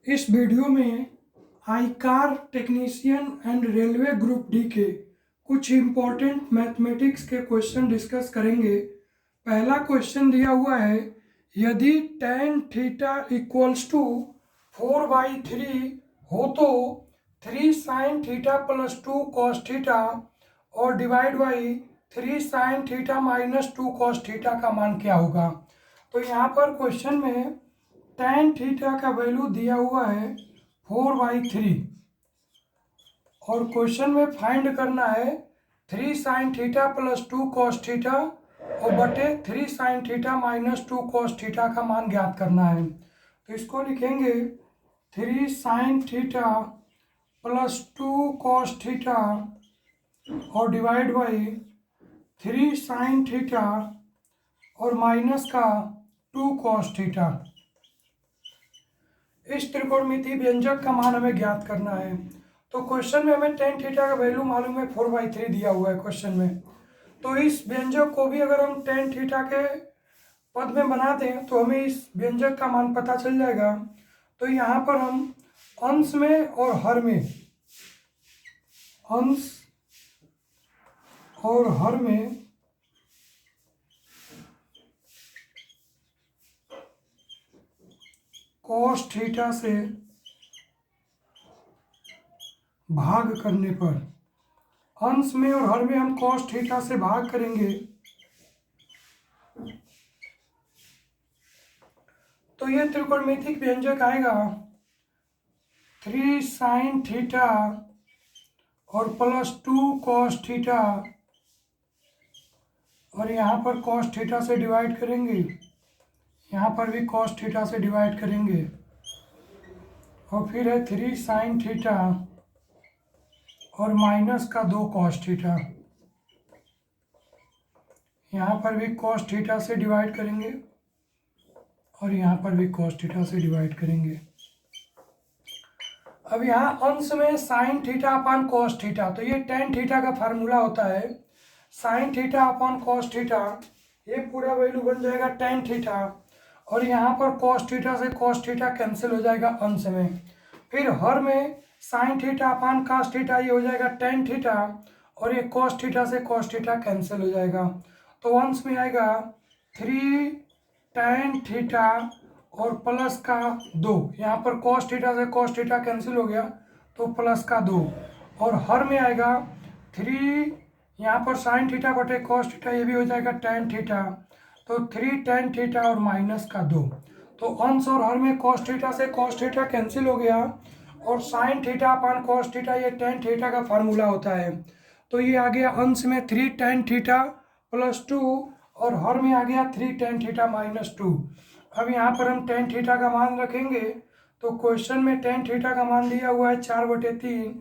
इस वीडियो में आईकार technician and railway group D के कुछ इम्पोर्टेंट मैथमेटिक्स के क्वेश्चन डिस्कस करेंगे। पहला क्वेश्चन दिया हुआ है, यदि tan थीटा इक्वल्स टू 4/3 हो तो 3 sin theta plus 2 cos theta और divide by 3 sin theta minus 2 cos theta का मान क्या होगा। तो यहाँ पर क्वेश्चन में tan थीटा का वैल्यू दिया हुआ है 4/3 और क्वेश्चन में फाइंड करना है 3 sin theta plus 2 cos theta और बटे 3 sin theta minus 2 cos theta का मान ज्ञात करना है। तो इसको लिखेंगे 3 sin theta plus 2 cos theta और डिवाइड बाई 3 sin थीटा और माइनस का 2 cos थीटा। इस त्रिकोणमितीय व्यंजक का मान हमें ज्ञात करना है। तो क्वेश्चन में हमें tan थीटा का वैल्यू मालूम है 4/3 दिया हुआ है क्वेश्चन में। तो इस व्यंजक को भी अगर हम tan थीटा के पद में बना दें तो हमें इस व्यंजक का मान पता चल जाएगा। तो यहाँ पर हम अंश में और हर में cos थीटा से भाग करने पर, अंश में और हर में हम cos थीटा से भाग करेंगे तो ये त्रिकोणमितिक व्यंजक आएगा 3 sin थीटा और प्लस 2 cos थीटा और यहाँ पर cos थीटा से डिवाइड करेंगे, यहाँ पर भी cos थीटा से डिवाइड करेंगे और फिर है 3 sin थीटा और माइनस का 2 cos थीटा, यहाँ पर भी cos थीटा से डिवाइड करेंगे और यहाँ पर भी cos थीटा से डिवाइड करेंगे। अब यहाँ अंश में sin theta upon cos theta, तो ये tan थीटा का फार्मूला होता है sin theta upon cos theta, ये पूरा वैल्यू बन जाएगा tan थीटा और यहाँ पर cos थीटा से cos थीटा कैंसिल हो जाएगा अंश में। फिर हर में sin theta upon cos theta, ये हो जाएगा tan थीटा और ये cos थीटा से cos थीटा कैंसिल हो जाएगा। तो अंश में आएगा 3 tan थीटा और प्लस का 2, यहाँ पर cos थीटा से cos थीटा कैंसिल हो गया तो प्लस का 2 और हर में आएगा 3, यहाँ पर sin थीटा बटे cos थीटा, ये भी हो जाएगा tan थीटा, तो 3 tan थीटा और माइनस का 2। तो अंश और हर में cos थीटा से cos थीटा कैंसिल हो गया और sin theta upon cos theta, ये tan थीटा का फार्मूला होता है। तो ये आ गया अंश में 3 tan थीटा प्लस 2 और हर में आ गया 3 tan थीटा माइनस 2। अब यहाँ पर हम tan थीटा का मान रखेंगे तो क्वेश्चन में tan थीटा का मान दिया हुआ है 4/3,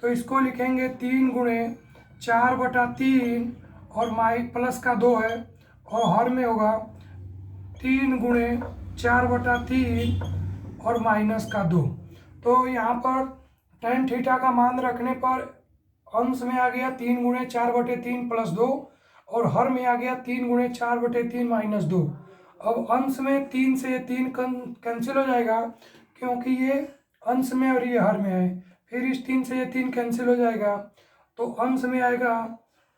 तो इसको लिखेंगे 3 गुणे 4/3 और प्लस का 2 है और हर में होगा 3 गुणे 4/3 और माइनस का 2। तो यहाँ पर tan थीटा का मान रखने पर अंश में आ गया 3 गुणे 4/3 प्लस 2 और हर में आ गया 3 गुणे 4/3 माइनस 2। अब अंश में 3 से 3 कैंसिल हो जाएगा क्योंकि ये अंश में और ये हर में है, फिर इस 3 से ये 3 कैंसिल हो जाएगा तो अंश में आएगा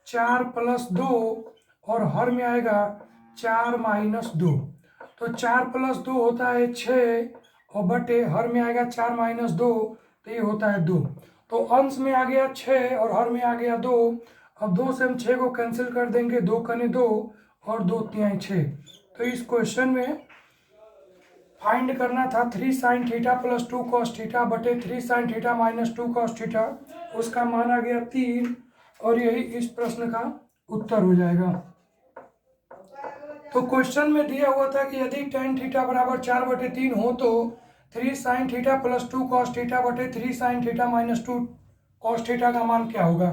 4 + 2 और हर में आएगा 4 - 2। तो 4 + 2 होता है 6 और बटे हर में आएगा 4 - 2, तो ये होता है 2। तो अंश में आ गया 6 और हर में आ गया 2। अब 2 से हम 6 को कैंसिल कर देंगे, 2 कने 2 और 2 तिहाई 6। तो इस क्वेश्चन में फाइंड करना था 3 sin theta plus 2 cos theta बटे 3 sin theta minus 2 cos theta, उसका मान आ गया 3 और यही इस प्रश्न का उत्तर हो जाएगा। तो क्वेश्चन में दिया हुआ था कि यदि tan थीटा बराबर 4/3 हो तो 3 sin theta plus 2 cos theta बटे 3 sin theta minus 2 cos theta का मान क्या होगा।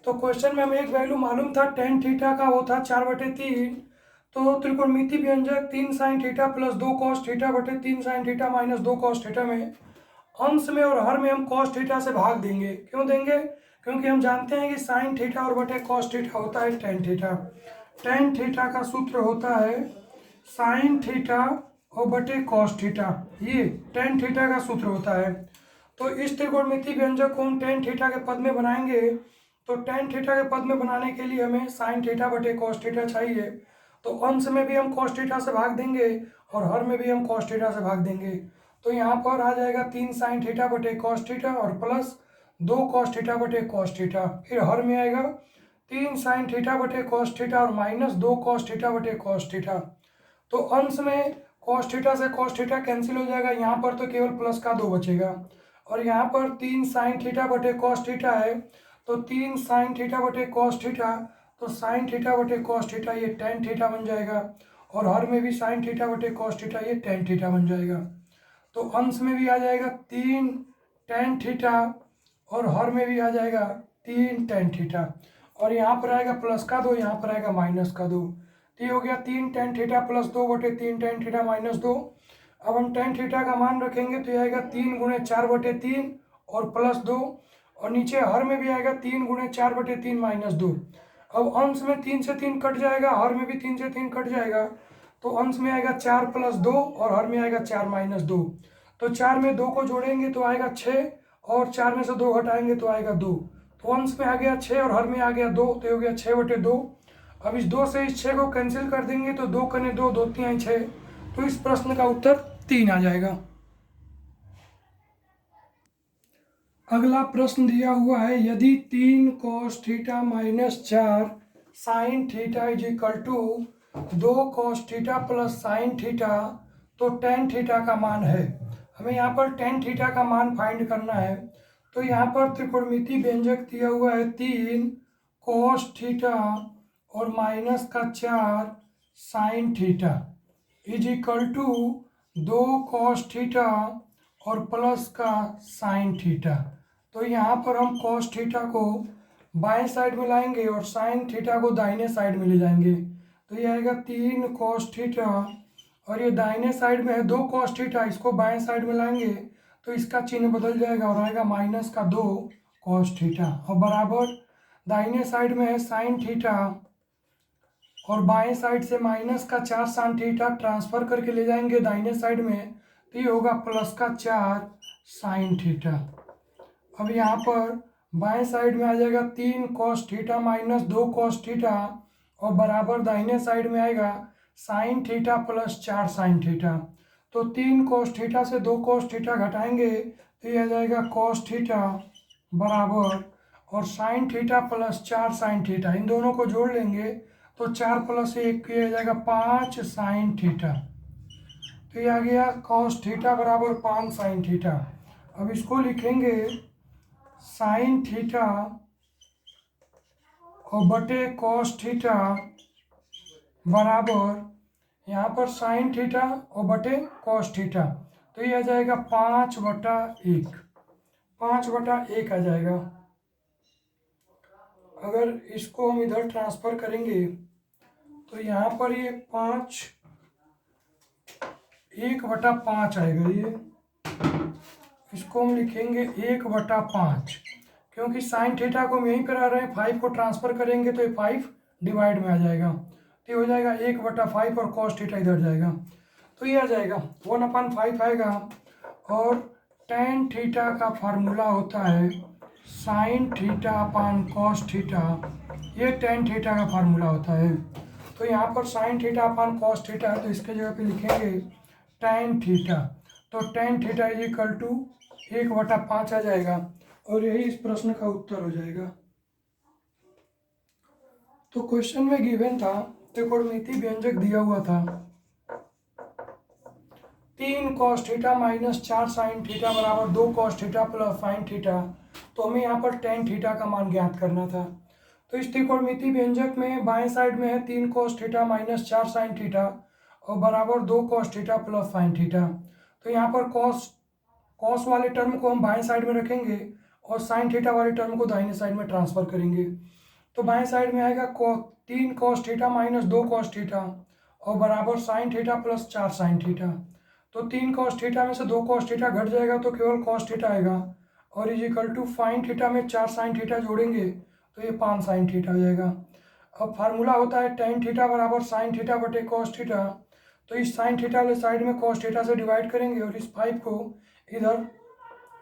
तो क्वेश्चन में हमें एक वैल्यू मालूम था tan थीटा का, वो था 4/3। तो त्रिकोणमितीय व्यंजक 3 sin theta plus 2 cos theta बटे 3 sin theta minus 2 cos theta में अंश में और हर में हम cos थीटा से भाग देंगे। क्यों देंगे? क्योंकि हम जानते हैं कि sin थीटा और बटे cos थीटा होता है tan थीटा। tan थीटा का सूत्र होता है sin थीटा और बटे cos थीटा। ये टेन थीटा का सूत्र होता है। तो इस त्रिकोणमितीय व्यंजक को हम टेन थीटा के पद में बनाएंगे। तो टेन थीटा के पद में बनाने के लिए हमें साइन थीटा बटे कॉस थीटा चाहिए। तो अंश में भी हम कॉस थीटा से भाग देंगे और हर में भी हम कॉस थीटा से भाग देंगे। तो यहाँ पर आ जाएगा 3 साइन थीटा बटे कॉस थीटा और प्लस 2 कॉस थीटा बटे कॉस थीटा। फिर हर में आएगा 3 साइन थीटा बटे कॉस थीटा और माइनस 2 कॉस थीटा बटे कॉस थीटा। तो अंश में कॉस थीटा से कॉस थीटा कैंसिल हो जाएगा, यहाँ पर तो केवल प्लस का 2 बचेगा। और यहाँ पर 3 साइन थीटा बटे कॉस थीटा है, तो 3 साइन थीटा बटे कॉस थीटा, तो साइन थीटा बटे कॉस थीटा ये टेन थीटा बन जाएगा। और हर में भी साइन थीटा बटे कॉस थीटा ये टेन थीटा बन जाएगा। तो अंश में भी आ जाएगा 3 टेन थीटा और हर में भी आ जाएगा 3 टेन थीटा। और यहाँ पर आएगा प्लस का 2, यहाँ पर आएगा माइनस का 2। तो ये हो गया 3 टेन थीटा प्लस 2 बटे 3 टेन थीटा माइनस 2। अब हम टेन थीटा का मान रखेंगे तो ये आएगा 3 गुणे 4 बटे 3 और प्लस 2। और नीचे हर में भी आएगा 3 गुणे 4 बटे 3 माइनस 2। अब अंश में 3 से 3 कट जाएगा, हर में भी 3 से 3 कट जाएगा। तो अंश में आएगा 4 प्लस 2 और हर में आएगा 4 माइनस 2। तो 4 में 2 को जोड़ेंगे तो आएगा 6 और 4 में से 2 हटाएंगे तो आएगा 2। तो अंश में आ गया 6 और हर में आ गया 2, तो हो गया 6 बटे 2। अब इस 2 से इस 6 को कैंसिल कर देंगे तो 2 कने 2, 2 तिहाई 6। तो इस प्रश्न का उत्तर 3 आ जाएगा। अगला प्रश्न दिया हुआ है, यदि 3 cos theta minus 4 sine theta is equal to 2 cos theta plus sine theta, तो टेन थीटा का मान है। हमें यहाँ पर टेन थीटा का मान फाइंड करना है। तो यहाँ पर त्रिकोणमितीय व्यंजक दिया हुआ है 3 कॉस थीटा और माइनस का 4 sine theta is equal to 2 cos theta और प्लस का साइन थीटा। तो यहाँ पर हम कॉस थीटा को बाएं साइड में लाएंगे और साइन थीटा को दाहिने साइड में ले जाएंगे। तो ये आएगा 3 कॉस थीटा और ये दाहिने साइड में है 2 कॉस थीटा, इसको बाएं साइड में लाएंगे तो इसका चिन्ह बदल जाएगा और आएगा माइनस का 2 कॉस थीटा और बराबर दाहिने साइड में है साइन थीटा और बाएं साइड से माइनस का 4 साइन थीटा ट्रांसफर करके ले जाएंगे दाहिने साइड में, तो ये होगा प्लस का 4 साइन थीटा। अब यहाँ पर बाएं साइड में आ जाएगा 3 cos theta minus 2 cos theta और बराबर दाहिने साइड में आएगा sign theta plus 4 sine theta. तो 3 कॉस थीटा से 2 कॉस थीटा घटाएंगे तो ये आ जाएगा कॉस थीटा बराबर और sine theta plus 4 sine theta, इन दोनों को जोड़ लेंगे तो 4 प्लस 1 ये आ जाएगा 5 साइन थीटा। तो ये आ गया कॉस थीटा बराबर 5 साइन थीटा। अब इसको लिखेंगे साइन थीटा और बटे कॉस थीटा बराबर यहाँ पर साइन थीटा और बटे कॉस थीटा, तो ये आ जाएगा 5/1, 5/1 आ जाएगा। अगर इसको हम इधर ट्रांसफर करेंगे तो यहाँ पर ये 1/5 आएगा। ये इसको हम लिखेंगे 1/5, क्योंकि साइन थीटा को हम यहीं पर आ रहे हैं, 5 को ट्रांसफर करेंगे तो ये 5 डिवाइड में आ जाएगा, तो ये हो जाएगा 1/5 और कॉस थीटा इधर जाएगा तो ये आ जाएगा 1/5 आएगा। और टेन थीटा का फार्मूला होता है sine theta upon cos theta, ये टेन थीटा का फार्मूला होता है। तो यहाँ पर sine theta upon cos theta है तो इसके जगह पे लिखेंगे टेन थीटा, तो tan theta is equal to 1/5 आ जाएगा और यही इस प्रश्न का उत्तर हो जाएगा। तो क्वेश्चन में गिवन था त्रिकोणमितीय व्यंजक दिया हुआ था 3 cos theta minus 4 sine theta बराबर 2 cos theta plus sine theta, तो हमें यहाँ पर टेन थीटा का मान ज्ञात करना था। तो इस त्रिकोणमितीय व्यंजक में बाएं साइड में है 3 cos theta minus 4 sine theta और बराबर 2 cos theta plus sine theta. तो यहाँ पर कॉस वाले टर्म को हम बाएं साइड में रखेंगे और साइन थीटा वाले टर्म को दाहिने साइड में ट्रांसफर करेंगे। तो बाएं साइड में आएगा 3 cos theta minus 2 cos theta और बराबर sign theta plus 4 sine theta. तो 3 कॉस थीटा में से 2 कॉस थीटा घट जाएगा तो केवल कॉस थीटा आएगा और is equal to sine theta में 4 साइन थीटा जोड़ेंगे तो ये 5 साइन थीटा हो जाएगा। अब फार्मूला होता है टेन थीटा बराबर साइन थीटा बटे कॉस थीटा, तो इस साइन थीटा वाले साइड में कॉस थीटा से डिवाइड करेंगे और इस 5 को इधर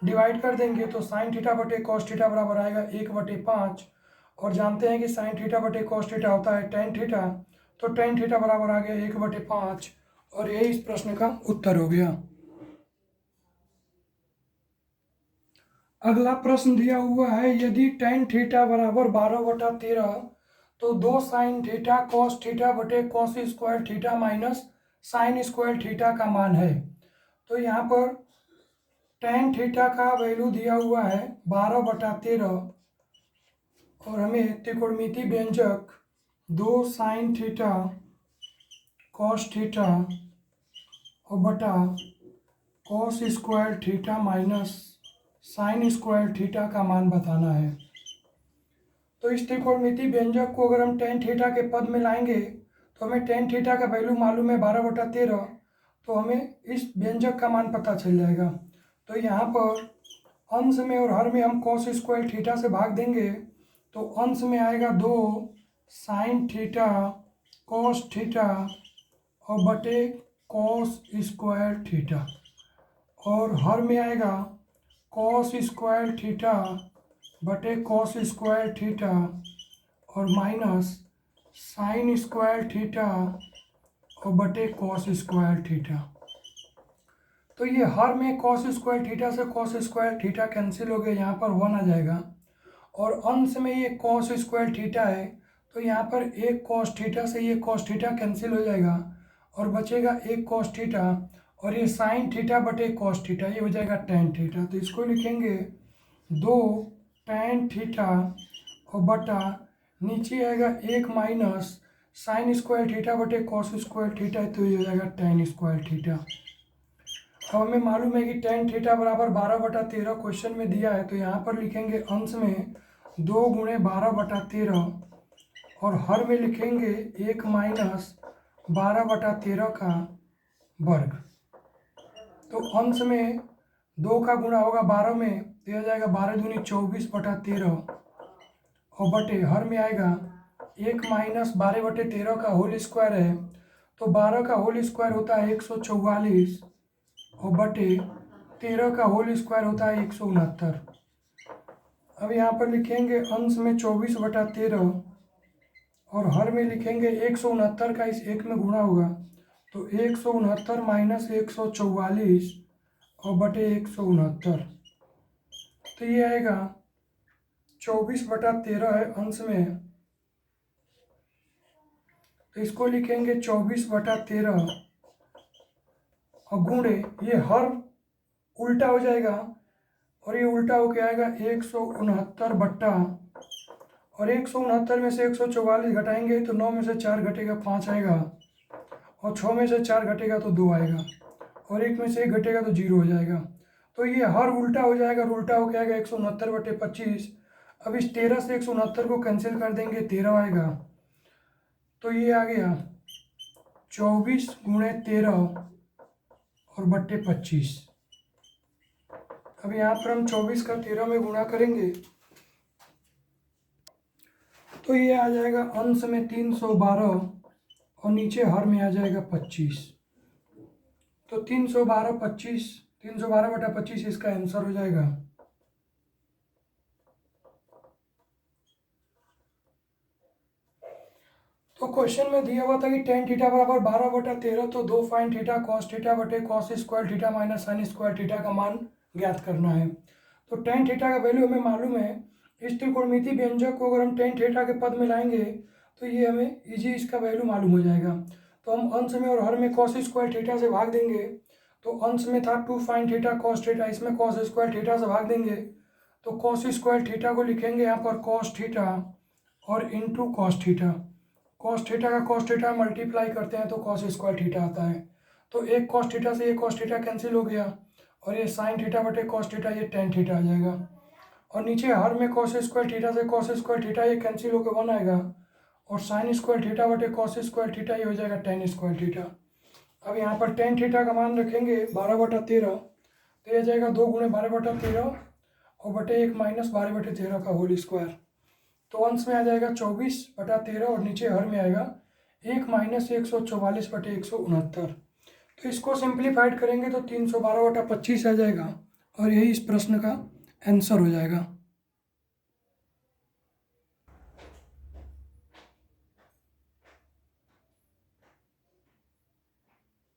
डिवाइड कर देंगे, तो साइन थीटा बटे कॉस थीटा बराबर आएगा 1/5। और जानते हैं कि साइन थीटा बटे कॉस थीटा होता है टेन थीटा, तो टेन थीटा बराबर आ गया 1/5 और यही इस प्रश्न का उत्तर हो गया। अगला प्रश्न दिया हुआ है, यदि टेन थीटा बराबर 12/13 तो 2 साइन थीटा कॉस थीटा बटे cos square theta minus sine square theta का मान है। तो यहाँ पर टेन थीटा का वैल्यू दिया हुआ है 12/13 और हमें त्रिकोणमिति व्यंजक 2 साइन थीटा कॉस थीटा और बटा cos square theta minus sine square theta का मान बताना है। तो इस त्रिकोणमिति व्यंजक को अगर हम टेन थीटा के पद में लाएंगे तो हमें टेन थीटा का वैल्यू मालूम है 12/13, तो हमें इस व्यंजक का मान पता चल जाएगा। तो यहाँ पर अंश में और हर में हम कॉस स्क्वायर थीटा से भाग देंगे, तो अंश में आएगा 2 साइन थीटा कॉस थीटा और बटे कॉस स्क्वायर थीटा, और हर में आएगा कॉस स्क्वायर थीटा बटे कॉस स्क्वायर थीटा और माइनस साइन स्क्वायर थीटा और बटे कॉस स्क्वायर थीटा। तो ये हर में कॉस स्क्वायर थीटा से कॉस स्क्वायर थीटा कैंसिल हो गया, यहाँ पर 1 आ जाएगा। और अंश में ये कॉस स्क्वायर थीटा है, तो यहाँ पर एक कॉस थीटा से ये कॉस थीटा कैंसिल हो जाएगा और बचेगा एक कॉस थीटा, और ये साइन थीटा बटे कॉस थीटा, ये हो जाएगा टेन थीटा। तो इसको लिखेंगे 2 टेन थीटा और बटा नीचे आएगा 1 माइनस साइन स्क्वायर थीटा बटे कॉस स्क्वायर थीटा, तो ये हो जाएगा टेन स्क्वायर थीटा। अब हमें मालूम है कि टेन थीटा बराबर 12/13 क्वेश्चन में दिया है, तो यहाँ पर लिखेंगे अंश में 2 × 12/13 और हर में लिखेंगे 1 माइनस 12/13 का वर्ग। तो अंश में 2 का गुणा होगा 12 में, तो यह जाएगा 12 दूनी 24/13 और बटे हर में आएगा 1 माइनस 12/13 का होल स्क्वायर है, तो 12 का होल स्क्वायर होता है 144 और बटे 13 का होल स्क्वायर होता है 169। अब यहाँ पर लिखेंगे अंश में 24/13 और हर में लिखेंगे 169 का इस एक में गुणा होगा, तो 169 माइनस 144 और बटे 169, तो ये आएगा 24/13 है अंश में, तो इसको लिखेंगे 24/13 और गुणे ये हर उल्टा हो जाएगा और ये उल्टा होके आएगा 169 बट्टा, और 169 में से 144 घटाएंगे तो 9 में से 4 घटेगा 5 आएगा, और 6 में से 4 घटेगा तो 2 आएगा, और 1 में से 1 घटेगा तो 0 हो जाएगा। तो ये हर उल्टा हो जाएगा और उल्टा होके आएगा 169/25। अब इस 13 से 169 को कैंसिल कर देंगे, 13 आएगा, तो ये आ गया 24 × 13 और बट्टे 25। अब यहाँ पर हम 24 का 13 में गुणा करेंगे, तो ये आ जाएगा अंश में 312 और नीचे हर में आ जाएगा 25। तो 312/25 इसका आंसर हो जाएगा। तो क्वेश्चन में दिया हुआ था कि टेन थीटा बराबर 12/13, तो 2 फाइन थीटा कॉस थीटा बटे cos square theta minus sine square theta का मान ज्ञात करना है। तो टेन थीटा का वैल्यू हमें मालूम है। इस त्रिकोणमिति व्यंजक को अगर हम टेन थीटा के पद में लाएंगे तो ये हमें इजी इसका वैल्यू मालूम हो जाएगा। तो हम अंश में और हर में कॉस स्क्वायर थीटा से भाग देंगे, तो अंश में था 2 फाइन थीटा कॉस थीटा, इसमें कॉस स्क्वायर थीटा से भाग देंगे, तो कॉस स्क्वायर थीटा को लिखेंगे यहाँ पर कॉस थीटा और into cos theta. Cos theta का कॉस थीटा मल्टीप्लाई करते हैं तो कॉस स्क्वायर थीटा आता है, तो एक कॉस थीटा से ये कॉस थीटा कैंसिल हो गया और ये साइन थीटा बटे कॉस थीटा, ये टेन थीटा आ जाएगा। और नीचे हर में कॉस स्क्वायर थीटा से कॉस स्क्वायर थीटा ये कैंसिल होकर 1 आएगा, और साइन स्क्वायर थीटा बटे कॉस स्क्वायर थीटा ये हो जाएगा टेन स्क्वायर थीटा। अब यहाँ पर टेन थीटा का मान रखेंगे 12/13, तो यह जाएगा 2 × 12/13 और बटे 1 माइनस 12/13 का होल स्क्वायर। तो अंश में आ जाएगा 24/13 और नीचे हर में आएगा 1 माइनस 144/169। तो इसको सिंप्लीफाइड करेंगे तो 312/25 आ जाएगा और यही इस प्रश्न का आंसर हो जाएगा।